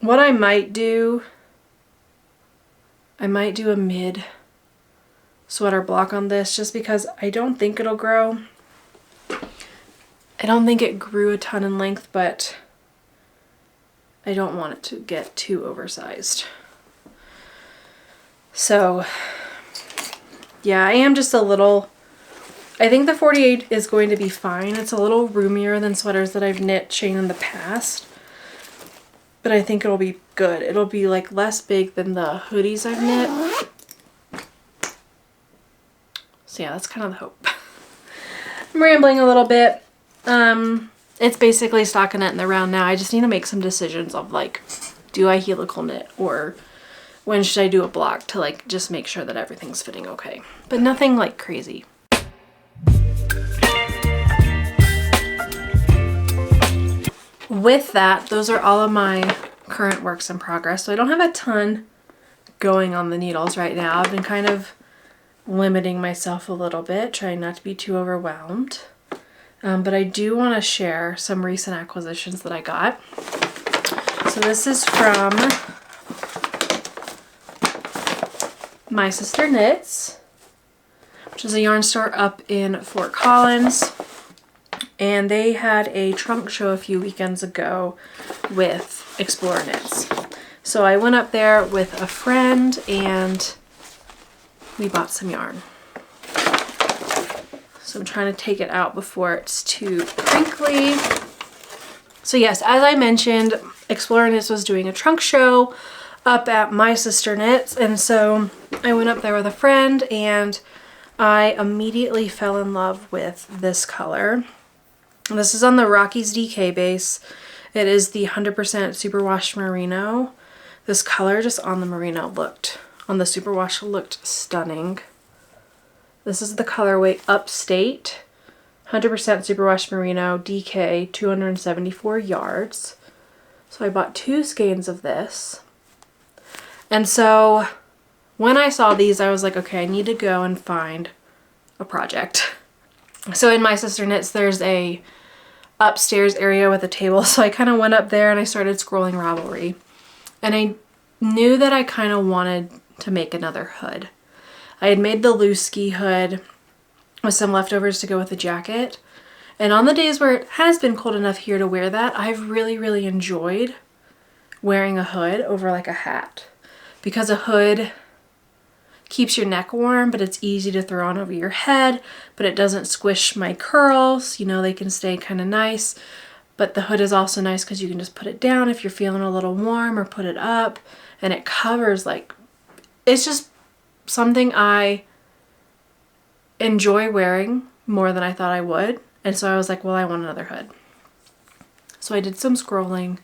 What I might do a mid sweater block on this, just because I don't think it'll grow. I don't think it grew a ton in length, but I don't want it to get too oversized. So yeah, I am just a little, I think the 48 is going to be fine. It's a little roomier than sweaters that I've knit Shane in the past, but I think it'll be good. It'll be like less big than the hoodies I've knit. So yeah, that's kind of the hope. I'm rambling a little bit. It's basically stockinette in the round now. I just need to make some decisions of like, do I helical knit or when should I do a block to like just make sure that everything's fitting okay, but nothing like crazy. With that, those are all of my current works in progress. So I don't have a ton going on the needles right now. I've been kind of limiting myself a little bit, trying not to be too overwhelmed. But I do want to share some recent acquisitions that I got. So this is from My Sister Knits, which is a yarn store up in Fort Collins. And they had a trunk show a few weekends ago with Explorer Knits. So I went up there with a friend and we bought some yarn. So I'm trying to take it out before it's too crinkly. So yes, as I mentioned, Explorer Knits was doing a trunk show up at My Sister Knits, and so I went up there with a friend and I immediately fell in love with this color. This is on the Rockies DK base. It is the 100% superwash merino. This color just on the merino on the superwash looked stunning. This is the colorway Upstate, 100% superwash merino, DK, 274 yards. So I bought 2 skeins of this. And so when I saw these, I was like, okay, I need to go and find a project. So in My Sister Knits, there's a upstairs area with a table. So I kind of went up there and I started scrolling Ravelry. And I knew that I kind of wanted to make another hood. I had made the loose ski hood with some leftovers to go with the jacket. And on the days where it has been cold enough here to wear that, I've really, really enjoyed wearing a hood over like a hat. Because a hood keeps your neck warm, but it's easy to throw on over your head, but it doesn't squish my curls. You know, they can stay kind of nice. But the hood is also nice because you can just put it down if you're feeling a little warm, or put it up, and it covers, like, it's just something I enjoy wearing more than I thought I would. And so I was like, well, I want another hood. So I did some scrolling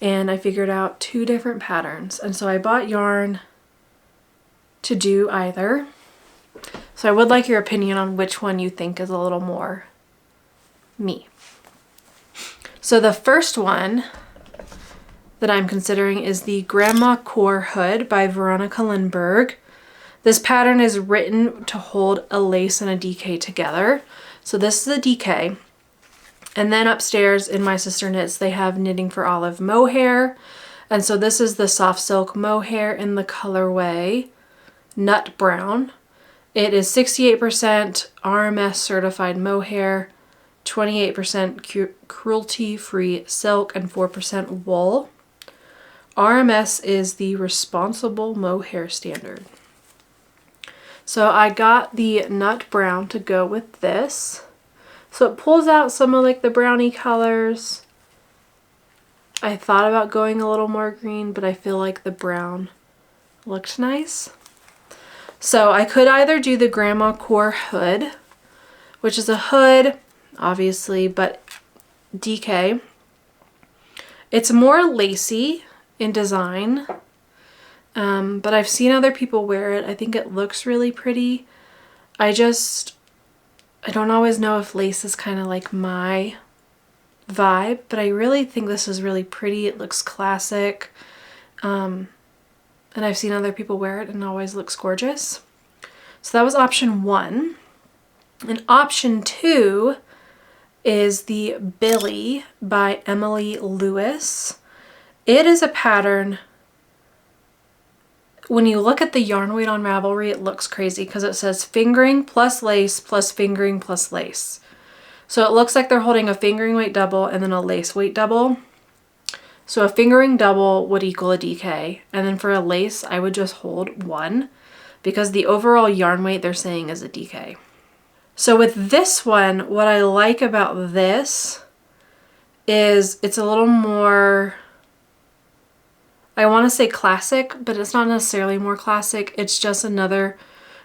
and I figured out 2 different patterns. And so I bought yarn to do either. So I would like your opinion on which one you think is a little more me. So the first one that I'm considering is the Grandma Core Hood by Veronica Lindberg. This pattern is written to hold a lace and a DK together. So this is the DK. And then upstairs in My Sister Knits, they have Knitting for Olive mohair. And so this is the soft silk mohair in the colorway Nut Brown. It is 68% RMS certified mohair, 28% cruelty-free silk, and 4% wool. RMS is the Responsible Mohair Standard. So I got the nut brown to go with this. So it pulls out some of like the brownie colors. I thought about going a little more green, but I feel like the brown looked nice. So I could either do the Grandma Core hood, which is a hood, obviously, but DK. It's more lacy in design, but I've seen other people wear it. I think it looks really pretty. I don't always know if lace is kind of like my vibe, but I really think this is really pretty. It looks classic. And I've seen other people wear it and it always looks gorgeous. So that was option 1. And option 2 is the Billy by Emily Lewis. It is a pattern. When you look at the yarn weight on Ravelry, it looks crazy because it says fingering plus lace plus fingering plus lace. So it looks like they're holding a fingering weight double and then a lace weight double. So a fingering double would equal a DK, and then for a lace I would just hold 1 because the overall yarn weight they're saying is a DK. So with this one, what I like about this is it's a little more, I want to say classic, but it's not necessarily more classic. It's just another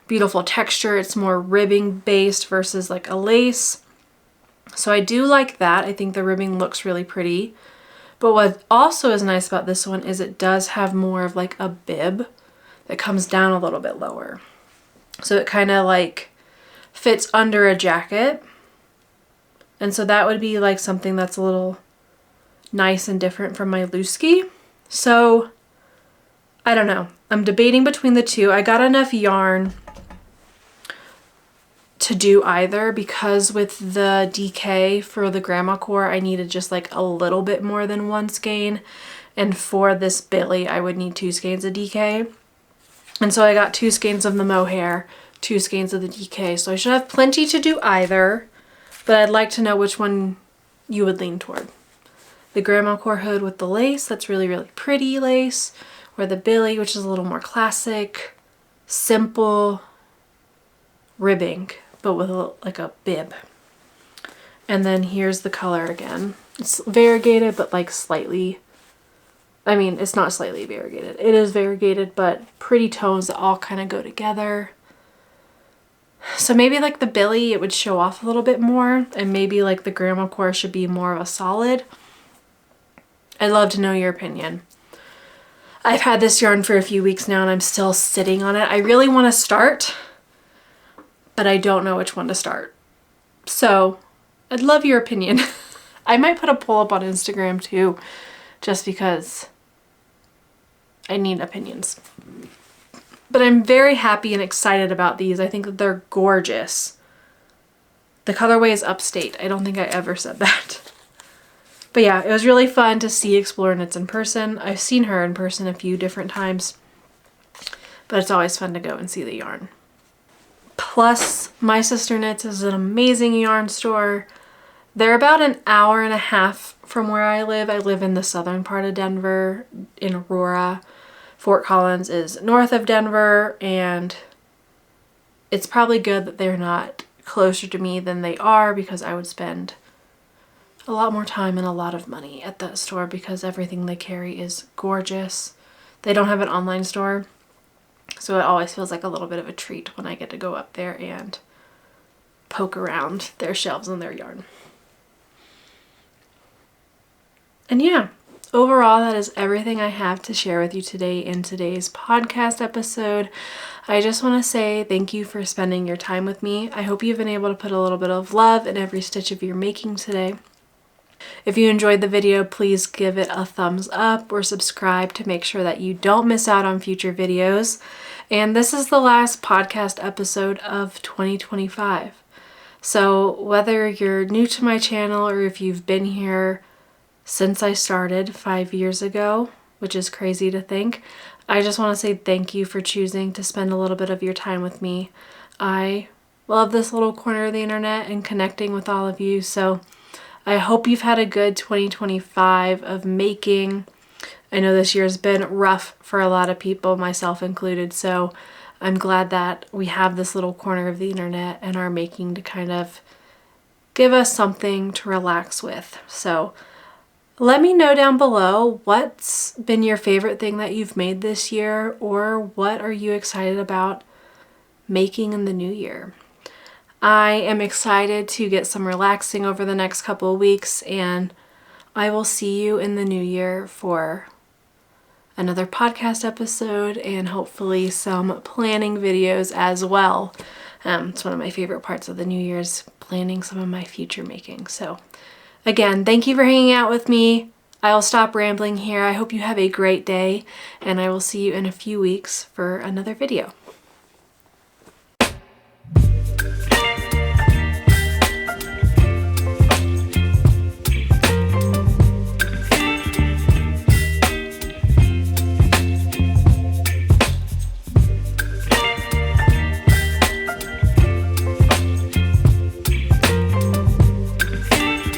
beautiful texture. It's more ribbing based versus like a lace. So I do like that. I think the ribbing looks really pretty. But what also is nice about this one is it does have more of like a bib that comes down a little bit lower. So it kind of like fits under a jacket. And so that would be like something that's a little nice and different from my Looski. So I don't know. I'm debating between the two. I got enough yarn to do either because with the DK for the Grandma Core, I needed just like a little bit more than 1 skein. And for this Billy, I would need 2 skeins of DK. And so I got 2 skeins of the mohair, 2 skeins of the DK. So I should have plenty to do either, but I'd like to know which one you would lean toward. The Grandma Core hood with the lace, that's really, really pretty lace, or the Billy, which is a little more classic, simple ribbing, but with like a bib. And then here's the color again. It's variegated, but like slightly, I mean, it's not slightly variegated. It is variegated, but pretty tones that all kind of go together. So maybe like the Billy, it would show off a little bit more, and maybe like the Grandma Core should be more of a solid. I'd love to know your opinion. I've had this yarn for a few weeks now and I'm still sitting on it. I really want to start, but I don't know which one to start. So I'd love your opinion. I might put a poll up on Instagram too, just because I need opinions. But I'm very happy and excited about these. I think that they're gorgeous. The colorway is Upstate. I don't think I ever said that. But yeah, it was really fun to see Explore Knits in person. I've seen her in person a few different times, but it's always fun to go and see the yarn. Plus, My Sister Knits is an amazing yarn store. They're about an hour and a half from where I live. I live in the southern part of Denver, in Aurora. Fort Collins is north of Denver, and it's probably good that they're not closer to me than they are, because I would spend a lot more time and a lot of money at that store because everything they carry is gorgeous. They don't have an online store, so it always feels like a little bit of a treat when I get to go up there and poke around their shelves and their yarn. And yeah, overall, that is everything I have to share with you today in today's podcast episode. I just want to say thank you for spending your time with me. I hope you've been able to put a little bit of love in every stitch of your making today. If you enjoyed the video, please give it a thumbs up or subscribe to make sure that you don't miss out on future videos. And this is the last podcast episode of 2025. So whether you're new to my channel or if you've been here since I started 5 years ago, which is crazy to think, I just want to say thank you for choosing to spend a little bit of your time with me. I love this little corner of the internet and connecting with all of you. So I hope you've had a good 2025 of making. I know this year's been rough for a lot of people, myself included, so I'm glad that we have this little corner of the internet and are making to kind of give us something to relax with. So let me know down below what's been your favorite thing that you've made this year, or what are you excited about making in the new year. I am excited to get some relaxing over the next couple of weeks, and I will see you in the new year for another podcast episode and hopefully some planning videos as well. It's one of my favorite parts of the new year's planning some of my future making. So again, thank you for hanging out with me. I'll stop rambling here. I hope you have a great day, and I will see you in a few weeks for another video.